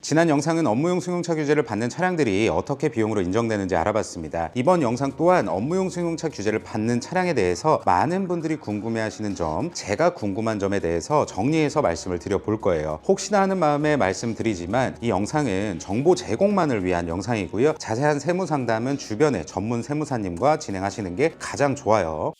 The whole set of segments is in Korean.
지난 영상은 업무용 승용차 규제를 받는 차량들이 어떻게 비용으로 인정되는지 알아봤습니다. 이번 영상 또한 업무용 승용차 규제를 받는 차량에 대해서 많은 분들이 궁금해하시는 점, 제가 궁금한 점에 대해서 정리해서 말씀을 드려볼 거예요. 혹시나 하는 마음에 말씀드리지만 이 영상은 정보 제공만을 위한 영상이고요. 자세한 세무 상담은 주변의 전문 세무사님과 진행하시는 게 가장 좋아요.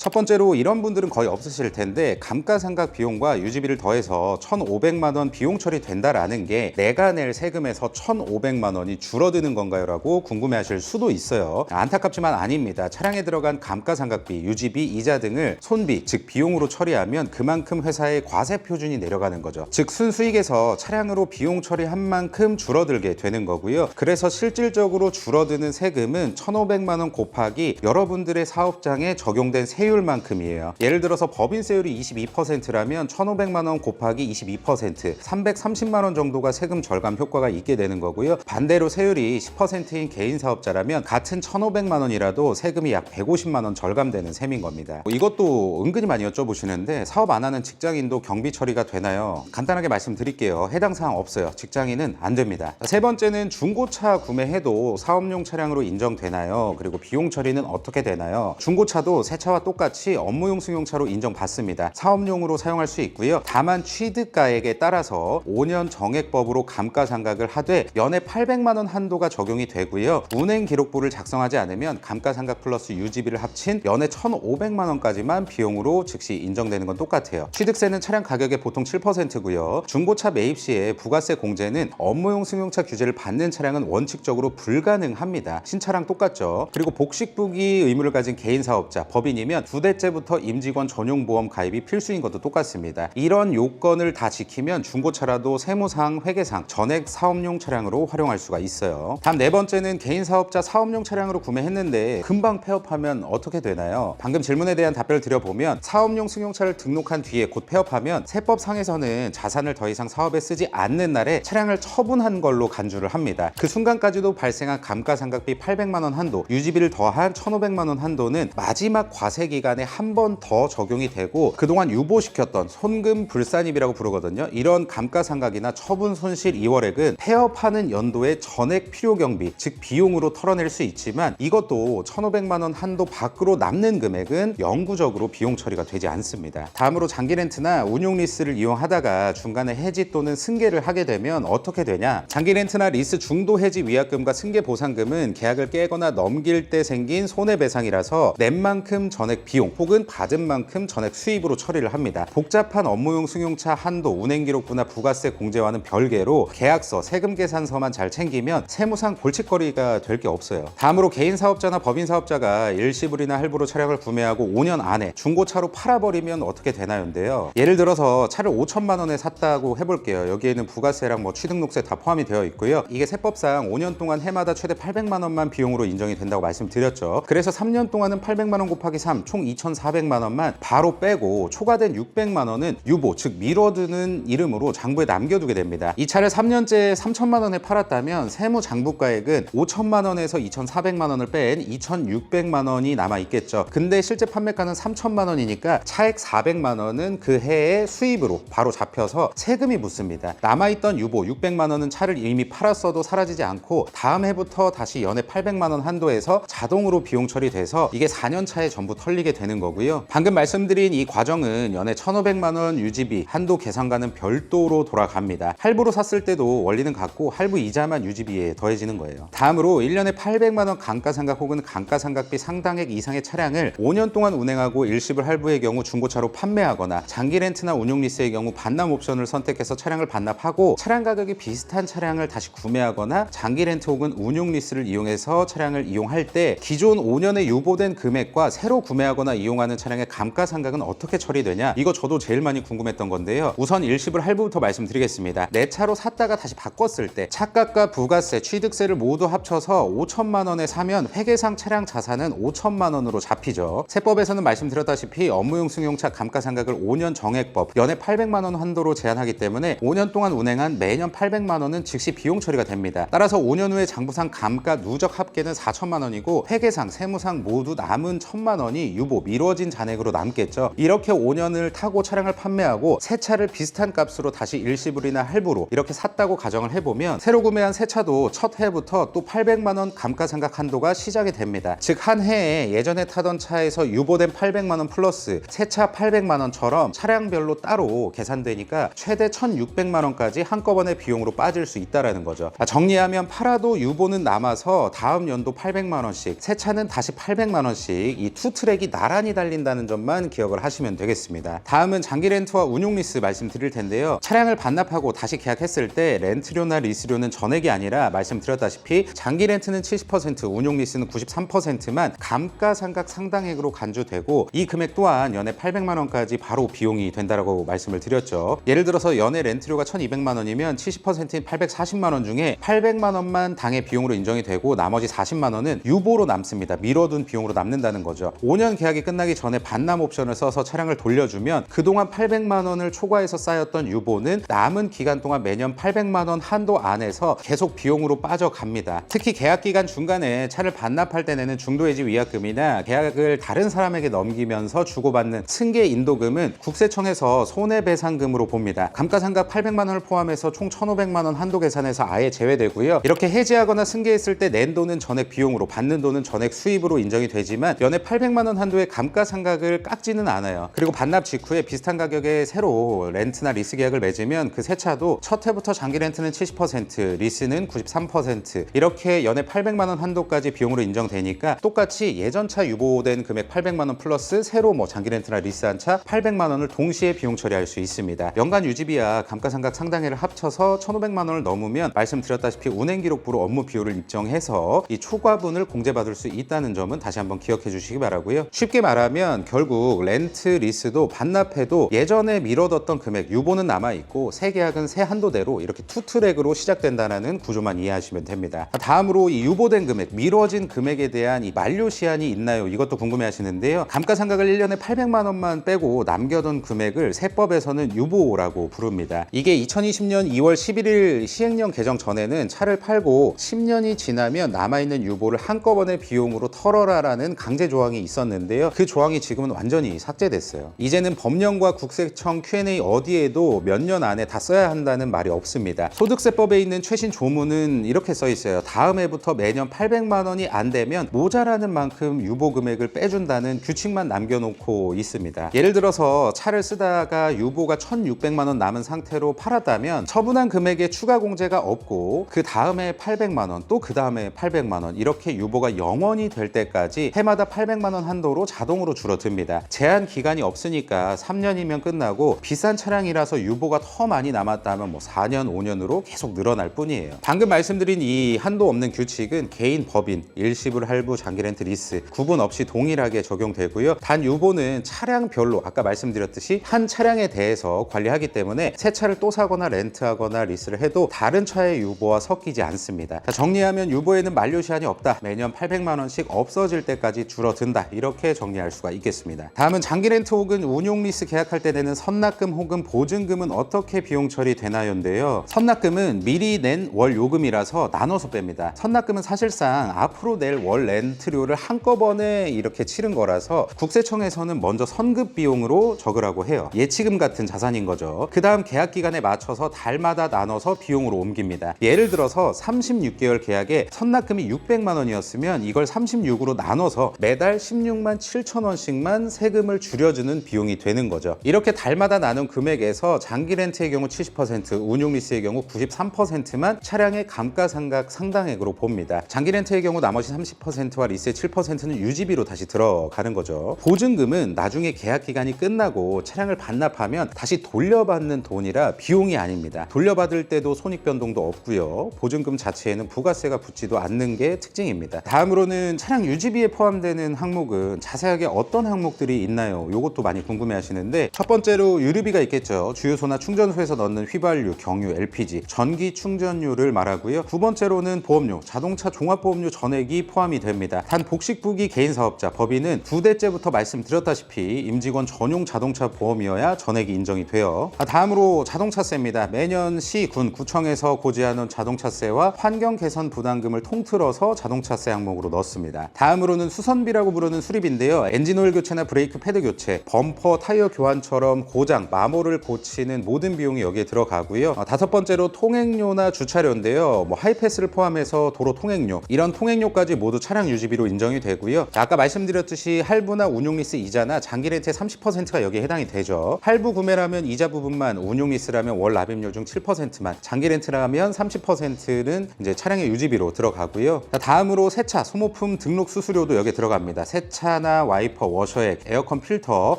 첫 번째로 이런 분들은 거의 없으실 텐데 감가상각 비용과 유지비를 더해서 1,500만 원 비용 처리된다라는 게 내가 낼 세금에서 1,500만 원이 줄어드는 건가요? 라고 궁금해하실 수도 있어요. 안타깝지만 아닙니다. 차량에 들어간 감가상각비, 유지비, 이자 등을 손비, 즉 비용으로 처리하면 그만큼 회사의 과세 표준이 내려가는 거죠. 즉 순수익에서 차량으로 비용 처리한 만큼 줄어들게 되는 거고요. 그래서 실질적으로 줄어드는 세금은 1,500만 원 곱하기 여러분들의 사업장에 적용된 세율만큼이에요. 예를 들어서 법인세율이 22%라면 1,500만 원 곱하기 22%, 330만 원 정도가 세금 절감 효과가 있게 되는 거고요. 반대로 세율이 10%인 개인 사업자라면 같은 1,500만 원이라도 세금이 약 150만 원 절감되는 셈인 겁니다. 이것도 은근히 많이 여쭤보시는데 사업 안 하는 직장인도 경비 처리가 되나요? 간단하게 말씀드릴게요. 해당 사항 없어요. 직장인은 안 됩니다. 세 번째는 중고차 구매해도 사업용 차량으로 인정되나요? 그리고 비용 처리는 어떻게 되나요? 중고차도 새 차와 똑같이 업무용 승용차로 인정받습니다. 사업용으로 사용할 수 있고요. 다만 취득가액에 따라서 5년 정액법으로 감가상각을 하되 연에 800만 원 한도가 적용이 되고요. 운행 기록부를 작성하지 않으면 감가상각 플러스 유지비를 합친 연에 1,500만 원까지만 비용으로 즉시 인정되는 건 똑같아요. 취득세는 차량 가격의 보통 7%고요. 중고차 매입 시에 부가세 공제는 업무용 승용차 규제를 받는 차량은 원칙적으로 불가능합니다. 신차랑 똑같죠. 그리고 복식부기 의무를 가진 개인 사업자, 법인이면 2대째부터 임직원 전용 보험 가입이 필수인 것도 똑같습니다. 이런 요건을 다 지키면 중고차라도 세무상, 회계상 전액 사업용 차량으로 활용할 수가 있어요. 다음 네 번째는 개인 사업자 사업용 차량으로 구매했는데 금방 폐업하면 어떻게 되나요? 방금 질문에 대한 답변을 드려보면 사업용 승용차를 등록한 뒤에 곧 폐업하면 세법상에서는 자산을 더 이상 사업에 쓰지 않는 날에 차량을 처분한 걸로 간주를 합니다. 그 순간까지도 발생한 감가상각비 800만 원 한도, 유지비를 더한 1,500만 원 한도는 마지막 과세 기간에 한 번 더 적용이 되고 그동안 유보시켰던 손금 불산입이라고 부르거든요. 이런 감가상각이나 처분 손실 2월액은 폐업하는 연도의 전액 필요경비, 즉 비용으로 털어낼 수 있지만 이것도 1,500만 원 한도 밖으로 남는 금액은 영구적으로 비용 처리가 되지 않습니다. 다음으로 장기 렌트나 운용 리스를 이용하다가 중간에 해지 또는 승계를 하게 되면 어떻게 되냐? 장기 렌트나 리스 중도 해지 위약금과 승계 보상금은 계약을 깨거나 넘길 때 생긴 손해배상이라서 낸 만큼 전액 비용 혹은 받은 만큼 전액 수입으로 처리를 합니다. 복잡한 업무용 승용차 한도, 운행기록부나 부가세 공제와는 별개로 계약서, 세금 계산서만 잘 챙기면 세무상 골칫거리가 될 게 없어요. 다음으로 개인 사업자나 법인 사업자가 일시불이나 할부로 차량을 구매하고 5년 안에 중고차로 팔아버리면 어떻게 되나요?인데요. 예를 들어서 차를 5천만 원에 샀다고 해볼게요. 여기에는 부가세랑 취등록세 다 포함이 되어 있고요. 이게 세법상 5년 동안 해마다 최대 800만 원만 비용으로 인정이 된다고 말씀드렸죠. 그래서 3년 동안은 800만 원 곱하기 3, 총 2,400만 원만 바로 빼고 초과된 600만 원은 유보, 즉 미뤄두는 이름으로 장부에 남겨두게 됩니다. 이 차를 3년째 3천만 원에 팔았다면 세무 장부가액은 5천만 원에서 2,400만 원을 뺀 2,600만 원이 남아있겠죠. 근데 실제 판매가는 3천만 원이니까 차액 400만 원은 그 해의 수입으로 바로 잡혀서 세금이 붙습니다. 남아있던 유보 600만 원은 차를 이미 팔았어도 사라지지 않고 다음 해부터 다시 연에 800만 원 한도에서 자동으로 비용 처리돼서 이게 4년 차에 전부 털리게 되는 거고요. 방금 말씀드린 이 과정은 연에 1,500만 원 유지비, 한도 계산과는 별도로 돌아갑니다. 할부로 샀을 때도 원리는 같고 할부 이자만 유지비에 더해지는 거예요. 다음으로 1년에 800만 원 감가상각 혹은 감가상각비 상당액 이상의 차량을 5년 동안 운행하고 일시불 할부의 경우 중고차로 판매하거나 장기 렌트나 운용 리스의 경우 반납 옵션을 선택해서 차량을 반납하고 차량 가격이 비슷한 차량을 다시 구매하거나 장기 렌트 혹은 운용 리스를 이용해서 차량을 이용할 때 기존 5년에 유보된 금액과 새로 구매하거나 이용하는 차량의 감가상각은 어떻게 처리되냐? 이거 저도 제일 많이 궁금했던 건데요. 우선 일시불 할부부터 말씀드리겠습니다. 내 차로 샀다가 다시 바꿨을 때 차값과 부가세, 취득세를 모두 합쳐서 5천만 원에 사면 회계상 차량 자산은 5천만 원으로 잡히죠. 세법에서는 말씀드렸다시피 업무용 승용차 감가상각을 5년 정액법, 연에 800만 원 한도로 제한하기 때문에 5년 동안 운행한 매년 800만 원은 즉시 비용 처리가 됩니다. 따라서 5년 후에 장부상 감가 누적 합계는 4천만 원이고 회계상, 세무상 모두 남은 1,000만 원이 유보, 미뤄진 잔액으로 남겠죠. 이렇게 5년을 타고 차량을 판매하고 새 차를 비슷한 값으로 다시 일시불이나 할부로 이렇게 샀다고 가정을 해보면 새로 구매한 새 차도 첫 해부터 또 800만 원 감가상각 한도가 시작이 됩니다. 즉 한 해에 예전에 타던 차에서 유보된 800만 원 플러스 새 차 800만 원처럼 차량별로 따로 계산되니까 최대 1,600만 원까지 한꺼번에 비용으로 빠질 수 있다라는 거죠. 정리하면 팔아도 유보는 남아서 다음 연도 800만 원씩, 새 차는 다시 800만 원씩 이 투 트랙이 나란히 달린다는 점만 기억을 하시면 되겠습니다. 다음은 장기 렌트와 운용 리스 말씀드릴 텐데요. 차량을 반납하고 다시 계약했을 때 렌트료나 리스료는 전액이 아니라 말씀드렸다시피 장기 렌트는 70%, 운용 리스는 93%만 감가상각 상당액으로 간주되고 이 금액 또한 연에 800만 원까지 바로 비용이 된다라고 말씀을 드렸죠. 예를 들어서 연에 렌트료가 1,200만 원이면 70%인 840만 원 중에 800만 원만 당해 비용으로 인정이 되고 나머지 40만 원은 유보로 남습니다. 미뤄둔 비용으로 남는다는 거죠. 5년 계약이 끝나기 전에 반납 옵션을 써서 차량을 돌려주면 그동안 800만 원을 초과해서 쌓였던 유보는 남은 기간 동안 매년 800만 원 한도 안에서 계속 비용으로 빠져갑니다. 특히 계약 기간 중간에 차를 반납할 때 내는 중도해지 위약금이나 계약을 다른 사람에게 넘기면서 주고받는 승계 인도금은 국세청에서 손해배상금으로 봅니다. 감가상각 800만 원을 포함해서 총 1,500만 원 한도 계산에서 아예 제외되고요. 이렇게 해지하거나 승계했을 때 낸 돈은 전액 비용으로, 받는 돈은 전액 수입으로 인정이 되지만 연에 800만 원 한도의 감가상각을 깎지는 않아요. 그리고 반납 직후에 비슷한 가격에 새로 렌트나 리스 계약을 맺으면 그 새 차도 첫 해부터 장기 렌트는 70%, 리스는 93% 이렇게 연에 800만 원 한도까지 비용으로 인정되니까 똑같이 예전 차 유보된 금액 800만 원 플러스 새로 장기 렌트나 리스한 차 800만 원을 동시에 비용 처리할 수 있습니다. 연간 유지비와 감가상각 상당액을 합쳐서 1,500만 원을 넘으면 말씀드렸다시피 운행기록부로 업무 비율을 입정해서 이 초과분을 공제받을 수 있다는 점은 다시 한번 기억해 주시기 바라고요. 쉽게 말하면 결국 렌트, 리스도 반납해도 예전에 미뤄뒀던 금액 유보는 남아있고 새 계약은 새 한도대로 이렇게 투 트랙으로 시작된다는 구조만 이해하시면 됩니다. 다음으로 이 유보된 금액, 미뤄진 금액에 대한 이 만료 시한이 있나요? 이것도 궁금해 하시는데요. 감가상각을 1년에 800만 원만 빼고 남겨둔 금액을 세법에서는 유보라고 부릅니다. 이게 2020년 2월 11일 시행령 개정 전에는 차를 팔고 10년이 지나면 남아있는 유보를 한꺼번에 비용으로 털어라라는 강제 조항이 있었는데요. 그 조항이 지금은 완전히 삭제됐어요. 이제는 법령과 국세청 Q&A 어디에도 몇 년 안에 다 써야 한다는 말이 없습니다. 소득세법에 있는 최신 조문은 이렇게 써 있어요. 다음 해부터 매년 800만 원이 안 되면 모자라는 만큼 유보 금액을 빼준다는 규칙만 남겨놓고 있습니다. 예를 들어서 차를 쓰다가 유보가 1,600만 원 남은 상태로 팔았다면 처분한 금액에 추가 공제가 없고 그 다음에 800만 원, 또 그 다음에 800만 원 이렇게 유보가 영원히 될 때까지 해마다 800만 원 한도로 자동으로 줄어듭니다. 제한 기간이 없으니까 3년이면 끝나고 비싼 차량이라서 유보가 더 많이 남았다면 4년, 5년으로 계속 늘어날 뿐이에요. 방금 말씀드린 이 한도 없는 규칙은 개인, 법인, 일시불, 할부, 장기 렌트, 리스 구분 없이 동일하게 적용되고요. 단 유보는 차량별로 아까 말씀드렸듯이 한 차량에 대해서 관리하기 때문에 새 차를 또 사거나 렌트하거나 리스를 해도 다른 차의 유보와 섞이지 않습니다. 정리하면 유보에는 만료 시한이 없다. 매년 800만 원씩 없어질 때까지 줄어든다. 이렇게 정리할 수가 있겠습니다. 다음은 장기 렌트 혹은 운용 리스 계약할 때 내는 선납금 혹은 보증금은 어떻게 비용 처리되나요인데요. 선납금은 미리 낸 월 요금이라서 나눠서 뺍니다. 선납금은 사실상 앞으로 낼 월 렌트료를 한꺼번에 이렇게 치른 거라서 국세청에서는 먼저 선급 비용으로 적으라고 해요. 예치금 같은 자산인 거죠. 그 다음 계약 기간에 맞춰서 달마다 나눠서 비용으로 옮깁니다. 예를 들어서 36개월 계약에 선납금이 600만 원이었으면 이걸 36으로 나눠서 매달 16만 7천 원씩만 세금을 줄여주는 비용이 되는 거죠. 이렇게 달마다 나눈 금액에서 장기 렌트의 경우 70%, 운용 리스의 경우 93%만 차량의 감가상각 상당액으로 봅니다. 장기 렌트의 경우 나머지 30%와 리스의 7%는 유지비로 다시 들어가는 거죠. 보증금은 나중에 계약 기간이 끝나고 차량을 반납하면 다시 돌려받는 돈이라 비용이 아닙니다. 돌려받을 때도 손익 변동도 없고요. 보증금 자체에는 부가세가 붙지도 않는 게 특징입니다. 다음으로는 차량 유지비에 포함되는 항목은 자세하게 어떤 항목들이 있나요? 이것도 많이 궁금해 하시는데 첫 번째로 유류비가 있겠죠. 주유소나 충전소에서 넣는 휘발유, 경유, LPG, 전기 충전료를 말하고요. 두 번째로는 보험료, 자동차 종합보험료 전액이 포함이 됩니다. 단 복식부기 개인사업자, 법인은 2대째부터 말씀드렸다시피 임직원 전용 자동차 보험이어야 전액이 인정이 돼요. 다음으로 자동차세입니다. 매년 시, 군, 구청에서 고지하는 자동차세와 환경 개선 부담금을 통틀어서 자동차세 항목으로 넣습니다. 다음으로는 수선비라고 부르는 수리비 팁인데요. 엔진 오일 교체나 브레이크 패드 교체, 범퍼 타이어 교환처럼 고장, 마모를 고치는 모든 비용이 여기에 들어가고요. 다섯 번째로 통행료나 주차료인데요. 하이패스를 포함해서 도로 통행료, 이런 통행료까지 모두 차량 유지비로 인정이 되고요. 아까 말씀드렸듯이 할부나 운용 리스 이자나 장기 렌트의 30%가 여기에 해당이 되죠. 할부 구매라면 이자 부분만, 운용 리스라면 월 납입료 중 7%만, 장기 렌트라면 30%는 이제 차량의 유지비로 들어가고요. 다음으로 세차, 소모품 등록 수수료도 여기에 들어갑니다. 세차나 와이퍼, 워셔액, 에어컨 필터,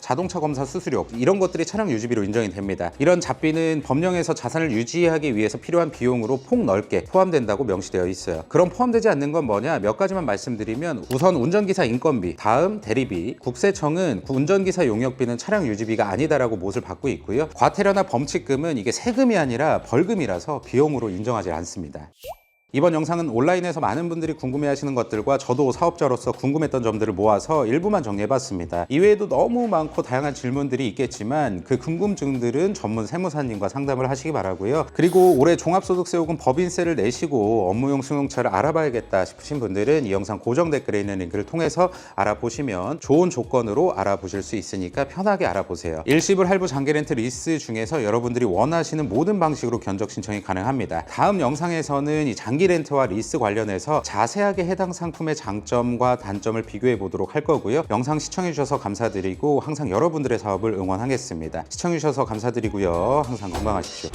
자동차 검사 수수료, 이런 것들이 차량 유지비로 인정이 됩니다. 이런 잡비는 법령에서 자산을 유지하기 위해서 필요한 비용으로 폭넓게 포함된다고 명시되어 있어요. 그럼 포함되지 않는 건 뭐냐? 몇 가지만 말씀드리면, 우선 운전기사 인건비, 다음 대리비, 국세청은 운전기사 용역비는 차량 유지비가 아니다라고 못을 받고 있고요. 과태료나 범칙금은 이게 세금이 아니라 벌금이라서 비용으로 인정하지 않습니다. 이번 영상은 온라인에서 많은 분들이 궁금해하시는 것들과 저도 사업자로서 궁금했던 점들을 모아서 일부만 정리해봤습니다. 이외에도 너무 많고 다양한 질문들이 있겠지만 그 궁금증들은 전문 세무사님과 상담을 하시기 바라고요. 그리고 올해 종합소득세 혹은 법인세를 내시고 업무용 승용차를 알아봐야겠다 싶으신 분들은 이 영상 고정 댓글에 있는 링크를 통해서 알아보시면 좋은 조건으로 알아보실 수 있으니까 편하게 알아보세요. 일시불 할부 장기 렌트 리스 중에서 여러분들이 원하시는 모든 방식으로 견적 신청이 가능합니다. 다음 영상에서는 이 장기 렌트와 리스 관련해서 자세하게 해당 상품의 장점과 단점을 비교해 보도록 할 거고요. 영상 시청해 주셔서 감사드리고 항상 여러분들의 사업을 응원하겠습니다. 시청해 주셔서 감사드리고요. 항상 건강하십시오.